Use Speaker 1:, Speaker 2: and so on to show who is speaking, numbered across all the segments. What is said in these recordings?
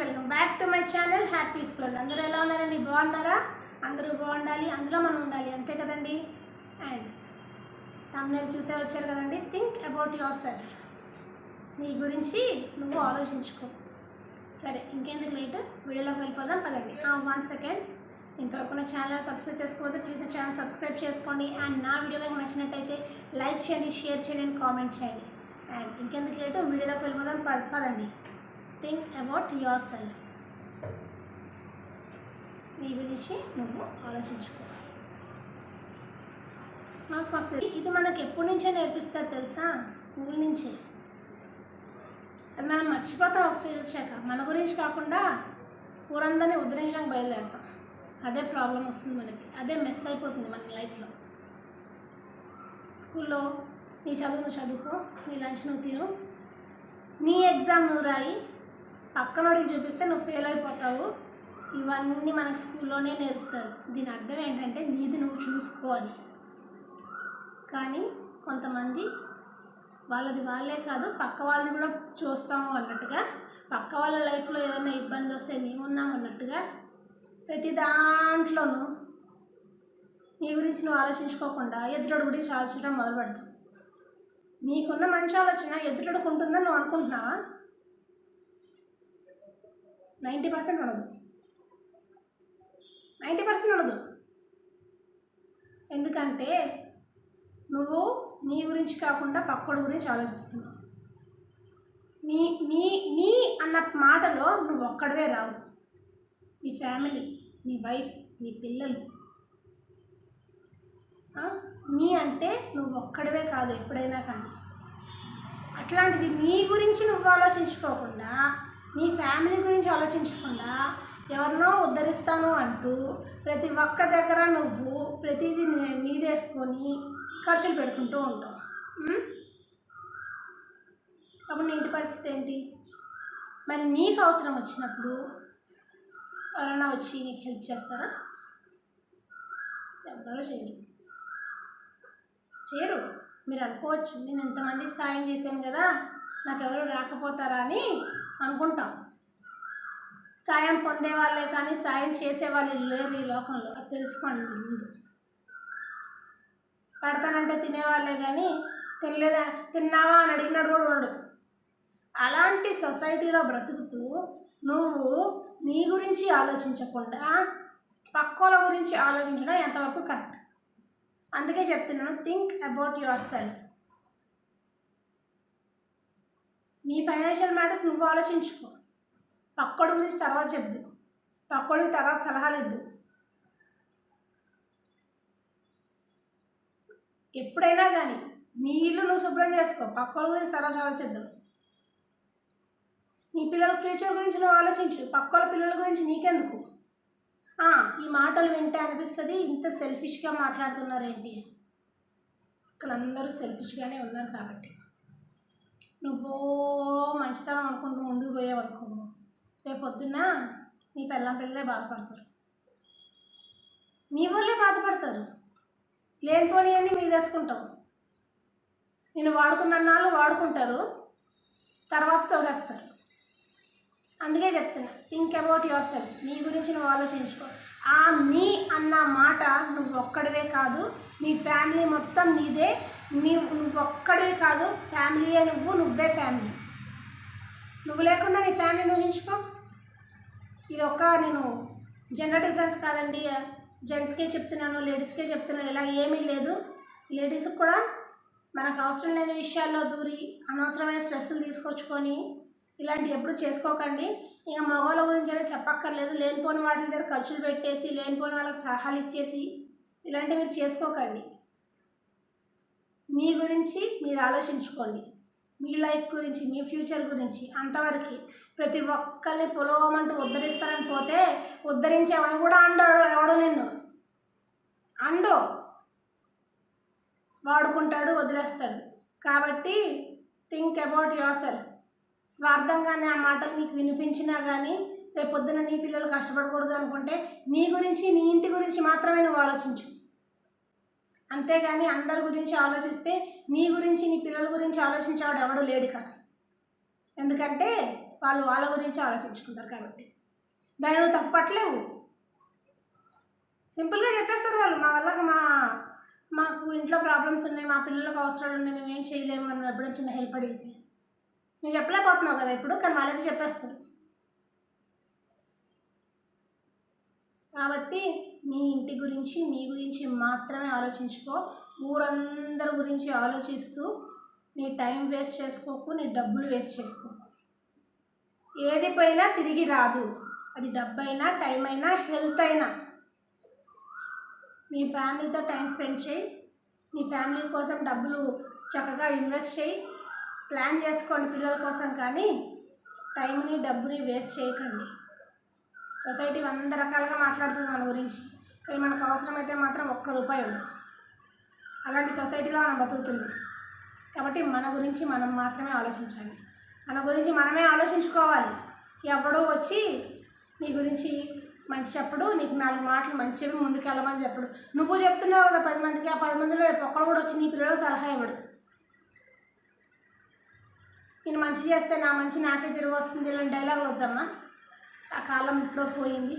Speaker 1: Welcome back to my channel happy school. అందరూ ఎలా ఉన్నారండి? బాగున్నారా? అందరూ బాగుండాలి, అందులో మనం ఉండాలి, అంతే కదండి. అండ్ తమ్ముళ్ళు చూసే వచ్చారు కదండి. Think about your self. నీ గురించి నువ్వు ఆలోచించుకో. సరే, ఇంకెందుకు లేట్, వీడియోలోకి వెళ్ళిపోదాం పదండి. 1 సెకండ్. ఇంతవరకు నా ఛానల్ సబ్స్క్రైబ్ చేసుకోవద్దు, ప్లీజ్ నా ఛానల్ సబ్స్క్రైబ్ చేసుకోండి. అండ్ నా వీడియోలోకి నచ్చినట్టయితే లైక్ చేయండి, షేర్ చేయండి అండ్ కామెంట్ చేయండి. అండ్ ఇంకెందుకు లేట్, వీడియోలోకి వెళ్ళిపోదాం పదండి. Think about your self. నీ గురించి నువ్వు ఆలోచించుకో. ఇది మనకు ఎప్పటి నుంచే నేర్పిస్తారు తెలుసా? స్కూల్ నుంచే. అది మనం మర్చిపోతాం ఒక స్టేజ్ వచ్చాక. మన గురించి కాకుండా ఊరందరినీ ఉద్ధరించడానికి బయలుదేరుతాం. అదే ప్రాబ్లం వస్తుంది మనకి, అదే మెస్ అయిపోతుంది మన లైఫ్లో. స్కూల్లో నీ చదువు నువ్వు చదువుకో, నీ లంచ్ నువ్వు తిను, నీ ఎగ్జామ్ నువ్వు రాయి, పక్కనోడికి చూపిస్తే నువ్వు ఫెయిల్ అయిపోతావు. ఇవన్నీ మనకు స్కూల్లోనే నేర్పుతారు. దీని అర్థం ఏంటంటే నీది నువ్వు చూసుకో అని. కానీ కొంతమంది వాళ్ళది వాళ్ళే కాదు, పక్క వాళ్ళని కూడా చూస్తాము అన్నట్టుగా, పక్క వాళ్ళ లైఫ్లో ఏదైనా ఇబ్బంది వస్తే మేమున్నాం అన్నట్టుగా ప్రతి దాంట్లోనూ నీ గురించి నువ్వు ఆలోచించుకోకుండా ఎదుటోడి గురించి ఆలోచించడం మొదలు పెడతావు. నీకున్న మంచి ఆలోచన ఎదుటోడికి ఉంటుందని నువ్వు అనుకుంటున్నావా? 90% ఉండదు. 90% ఉండదు. ఎందుకంటే నువ్వు నీ గురించి కాకుండా పక్కోడి గురించి ఆలోచిస్తున్నావు. నీ నీ నీ అన్న మాటలో నువ్వు ఒక్కడివే రావు. నీ ఫ్యామిలీ, నీ వైఫ్, నీ పిల్లలు. నీ అంటే నువ్వు ఒక్కడివే కాదు ఎప్పుడైనా కానీ. అట్లాంటిది నీ గురించి నువ్వు ఆలోచించుకోకుండా, నీ ఫ్యామిలీ గురించి ఆలోచించకుండా ఎవరినో ఉద్ధరిస్తాను అంటూ ప్రతి ఒక్క దగ్గర నువ్వు ప్రతిదీ మీదేసుకొని ఖర్చులు పెట్టుకుంటూ ఉంటావు. అప్పుడు నీ ఇంటి పరిస్థితి ఏంటి? మరి నీకు అవసరం వచ్చినప్పుడు ఎవరైనా వచ్చి నీకు హెల్ప్ చేస్తారా? ఎవరో చేయరు. మీరు అనుకోవచ్చు, నేను ఎంతమందికి సాయం చేశాను కదా, నాకు ఎవరు రాకపోతారా అని అనుకుంటాం. సాయం పొందే వాళ్ళే కానీ సాయం చేసేవాళ్ళు లేరు ఈ లోకంలో. అది తెలుసుకోండి. ముందు పడతానంటే తినేవాళ్ళే కానీ తిన్నావా అని అడిగినాడు కూడా ఉండడు. అలాంటి సొసైటీలో బ్రతుకుతూ నువ్వు నీ గురించి ఆలోచించకుండా పక్కోళ్ళ గురించి ఆలోచించడం ఎంతవరకు కరెక్ట్? అందుకే చెప్తున్నాను, థింక్ అబౌట్ యువర్ సెల్ఫ్. నీ ఫైనాన్షియల్ మ్యాటర్స్ నువ్వు ఆలోచించుకో. పక్కోడి గురించి తర్వాత చెప్దు, పక్కోడికి తర్వాత సలహాలు ఇద్దు. ఎప్పుడైనా కానీ నీ ఇల్లు నువ్వు శుభ్రం చేసుకో, పక్కోడి గురించి తర్వాత ఆలోచిద్దాం. నీ పిల్లల ఫ్యూచర్ గురించి నువ్వు ఆలోచించు, పక్కోళ్ళ పిల్లల గురించి నీకెందుకు? ఈ మాటలు వింటే అనిపిస్తుంది, ఇంత సెల్ఫిష్గా మాట్లాడుతున్నారేంటి. ఇక్కడ అందరూ సెల్ఫిష్గానే ఉన్నారు. కాబట్టి నువ్వు మంచితనం అనుకుంటూ ముందుకు పోయేవనుకో, రేపొద్దున్న నీ పిల్లలే బాధపడతారు, నీ వాళ్ళే బాధపడతారు. లేనిపోని అన్నీ మీద వేసుకుంటావు. నేను వాడుకున్నాళ్ళు వాడుకుంటారు, తర్వాత తోసేస్తారు. అందుకే చెప్తున్నా, థింక్ అబౌట్ యువర్ సెల్ఫ్. నీ గురించి నువ్వు ఆలోచించుకో. నీ అన్న మాట నువ్వు ఒక్కడివే కాదు, నీ ఫ్యామిలీ మొత్తం నీదే. నువ్వు ఒక్కడివే కాదు, ఫ్యామిలీయే నువ్వే ఫ్యామిలీ. నువ్వు లేకుండా నీ ఫ్యామిలీని ఊహించుకో. ఇది నేను జెండర్ డిఫరెన్స్ కాదండి, జెంట్స్కే చెప్తున్నాను, లేడీస్కే చెప్తున్నాను, ఇలా ఏమీ లేదు. లేడీస్కి కూడా మనకు అవసరం లేని విషయాల్లో దూరి అనవసరమైన స్ట్రెస్సులు తీసుకొచ్చుకొని ఇలాంటివి ఎప్పుడు చేసుకోకండి. ఇంకా మగవాళ్ళ గురించి అయితే చెప్పక్కర్లేదు. లేనిపోని వాటి దగ్గర ఖర్చులు పెట్టేసి, లేనిపోని వాళ్ళకి సలహాలు ఇచ్చేసి ఇలాంటివి మీరు చేసుకోకండి. మీ గురించి మీరు ఆలోచించుకోండి. మీ లైఫ్ గురించి, మీ ఫ్యూచర్ గురించి. అంతవరకు ప్రతి ఒక్కరిని పొలవమంటూ ఉద్ధరిస్తారని పోతే ఉద్ధరించేవని కూడా ఎవడో నిన్ను వాడుకుంటాడు, వదిలేస్తాడు. కాబట్టి థింక్ అబౌట్ యువర్ సెల్ఫ్. స్వార్థంగానే ఆ మాటలు నీకు వినిపించినా కానీ రేపొద్దున నీ పిల్లలు కష్టపడకూడదు అనుకుంటే నీ గురించి, నీ ఇంటి గురించి మాత్రమే నువ్వు ఆలోచించు. అంతేగాని అందరి గురించి ఆలోచిస్తే నీ గురించి, నీ పిల్లల గురించి ఆలోచించేవాడు ఎవడు లేడు ఇక్కడ. ఎందుకంటే వాళ్ళు వాళ్ళ గురించి ఆలోచించుకుంటారు. కాబట్టి దాన్ని నువ్వు తప్పట్లేవు, సింపుల్గా చెప్పేస్తారు వాళ్ళు. మాకు ఇంట్లో ప్రాబ్లమ్స్ ఉన్నాయి, మా పిల్లలకు అవసరాలు ఉన్నాయి, మేము ఏం చేయలేము అని ఎప్పుడైనా చిన్న హెల్ప్ అడిగితే నువ్వు చెప్పలేకపోతున్నావు కదా ఇప్పుడు, కానీ వాళ్ళైతే చెప్పేస్తారు. కాబట్టి నీ ఇంటి గురించి, నీ గురించి మాత్రమే ఆలోచించుకో. ఊరందరి గురించి ఆలోచిస్తూ నీ టైం వేస్ట్ చేసుకోకు, నీ డబ్బులు వేస్ట్ చేసుకోకు. ఏది పోయినా తిరిగి రాదు, అది డబ్బైనా, టైం అయినా, హెల్త్ అయినా. మీ ఫ్యామిలీతో టైం స్పెండ్ చేయి, నీ ఫ్యామిలీ కోసం డబ్బులు చక్కగా ఇన్వెస్ట్ చేయి, ప్లాన్ చేసుకోండి పిల్లల కోసం. కానీ టైంని, డబ్బుని వేస్ట్ చేయకండి. సొసైటీ 100 రకాలుగా మాట్లాడుతుంది మన గురించి, కానీ మనకు అవసరమైతే మాత్రం ₹1 ఉండదు. అలాంటి సొసైటీలో మనం బతుకుతున్నాం. కాబట్టి మన గురించి మనం మాత్రమే ఆలోచించాలి, మన గురించి మనమే ఆలోచించుకోవాలి. ఎవడో వచ్చి నీ గురించి మంచి చెప్పడు, నీకు 4 మాటలు మంచి చెప్పి ముందుకు వెళ్ళమని చెప్పడు. నువ్వు చెప్తున్నావు కదా 10 మందికి, ఆ 10 మందిలో ఒక్కడు కూడా వచ్చి నీ పిల్లలకు సలహా ఇవ్వడు. నేను మంచి చేస్తే నా మంచి నాకే తిరిగి వస్తుంది ఇలాంటి డైలాగులు వద్దమ్మా. ఆ కాలం ఇప్పుడు పోయింది,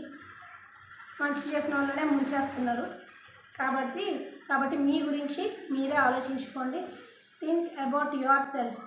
Speaker 1: మంచి చేసిన వాళ్ళనే ముంచేస్తున్నారు. కాబట్టి మీ గురించి మీరే ఆలోచించుకోండి. Think about your self.